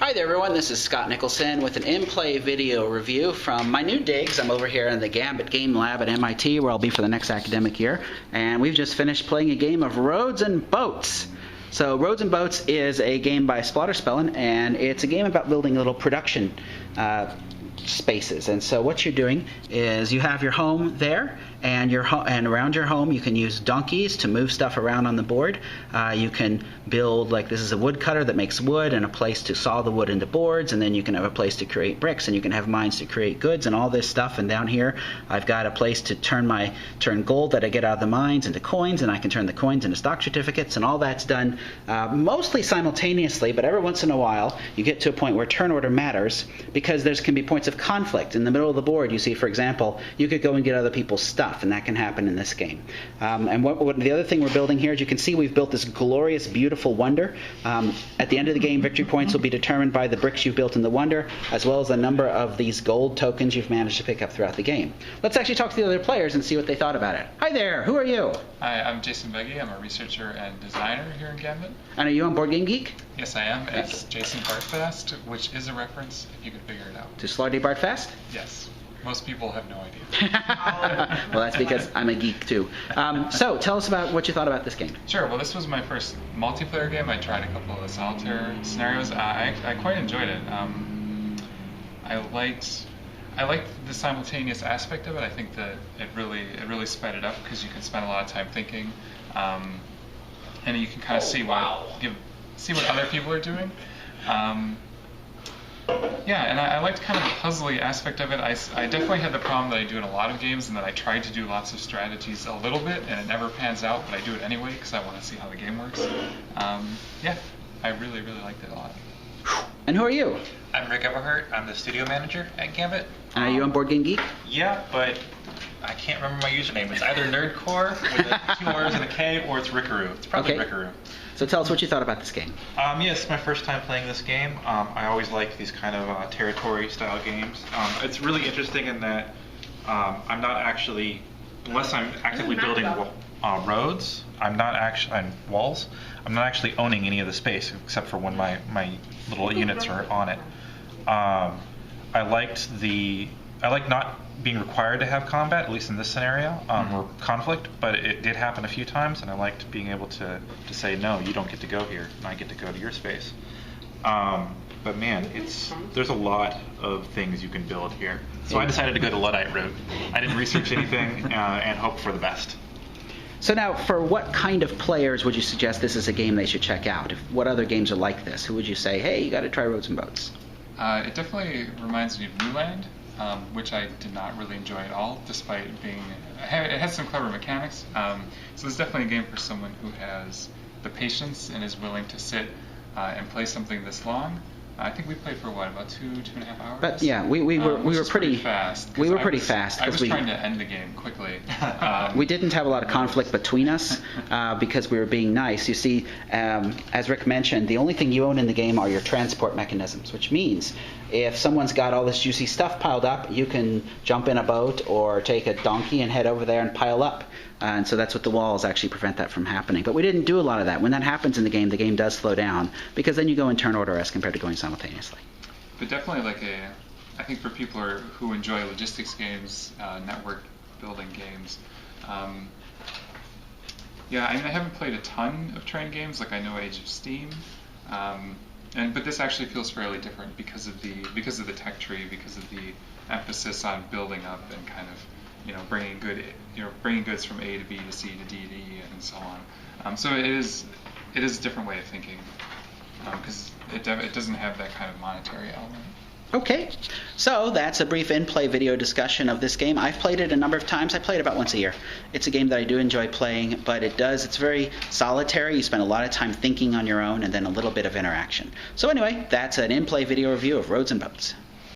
Hi there everyone, this is Scott Nicholson with an InPlay video review from my new digs. I'm over here in the Gambit Game Lab at MIT where I'll be for the next academic year, and we've just finished playing a game of Roads and Boats. So Roads and Boats is a game by Splatterspellen, and it's a game about building little production spaces. And so what you're doing is you have your home there, and around your home you can use donkeys to move stuff around on the board. You can build, like, this is a woodcutter that makes wood and a place to saw the wood into boards, and then you can have a place to create bricks, and you can have mines to create goods and all this stuff. And down here I've got a place to turn gold that I get out of the mines into coins, and I can turn the coins into stock certificates, and all that's done mostly simultaneously, but every once in a while you get to a point where turn order matters, because there can be points of conflict. In the middle of the board, you see, for example, you could go and get other people's stuff, and that can happen in this game. And the other thing we're building here, as you can see, we've built this glorious, beautiful wonder. At the end of the game, victory points will be determined by the bricks you've built in the wonder, as well as the number of these gold tokens you've managed to pick up throughout the game. Let's actually talk to the other players and see what they thought about it. Hi there, who are you? Hi, I'm Jason Beggy. I'm a researcher and designer here in Gambit. And are you on Board Game Geek? Yes, I am. It's Jason Bartfast, which is a reference, if you could figure it out. To Slardy Bartfast? Yes. Most people have no idea. Well, that's because I'm a geek too. So tell us about what you thought about this game. Sure. Well, this was my first multiplayer game. I tried a couple of the solitaire scenarios. I quite enjoyed it. I liked the simultaneous aspect of it. I think that it really sped it up, because you can spend a lot of time thinking, and you can kind of see what other people are doing. Yeah, and I liked kind of the puzzly aspect of it. I definitely had the problem that I do in a lot of games, and that I tried to do lots of strategies a little bit, and it never pans out, but I do it anyway because I want to see how the game works. Yeah, I really liked it a lot. And who are you? I'm Rick Everhart. I'm the studio manager at Gambit. And are you on Board Game Geek? Yeah, but I can't remember my username. It's either Nerdcore with 2 R's and a K, or it's Rickaroo. It's probably okay. Rickaroo. So tell us what you thought about this game. Yeah, it's my first time playing this game. I always like these kind of territory-style games. It's really interesting in that I'm not actually, unless I'm actively building roads, and walls, I'm not actually owning any of the space except for when my little units are on it. I like not being required to have combat, at least in this scenario, or conflict, but it did happen a few times, and I liked being able to say, no, you don't get to go here, and I get to go to your space. But man, there's a lot of things you can build here. So I decided to go the Luddite route. I didn't research anything and hope for the best. So now, for what kind of players would you suggest this is a game they should check out? What other games are like this? Who would you say, hey, you got to try Roads and Boats? It definitely reminds me of Newland, which I did not really enjoy at all, despite being... It has some clever mechanics. So it's definitely a game for someone who has the patience and is willing to sit and play something this long. I think we played for what, about 2.5 hours? But yeah, we were pretty fast. We were pretty fast. I was trying to end the game quickly. We didn't have a lot of conflict between us because we were being nice. You see, as Rick mentioned, the only thing you own in the game are your transport mechanisms, which means if someone's got all this juicy stuff piled up, you can jump in a boat or take a donkey and head over there and pile up. And so that's what the walls actually prevent that from happening. But we didn't do a lot of that. When that happens in the game does slow down, because then you go in turn order as compared to going simultaneously. But definitely I think for people who enjoy logistics games, network building games, yeah, I mean, I haven't played a ton of train games, like I know Age of Steam, but this actually feels fairly different because of the tech tree, because of the emphasis on building up and kind of, bringing goods from A to B to C to D to E and so on. So it is a different way of thinking, because it doesn't have that kind of monetary element. Okay, so that's a brief in-play video discussion of this game. I've played it a number of times. I play it about once a year. It's a game that I do enjoy playing, but it's very solitary. You spend a lot of time thinking on your own and then a little bit of interaction. So anyway, that's an in-play video review of Roads and Boats.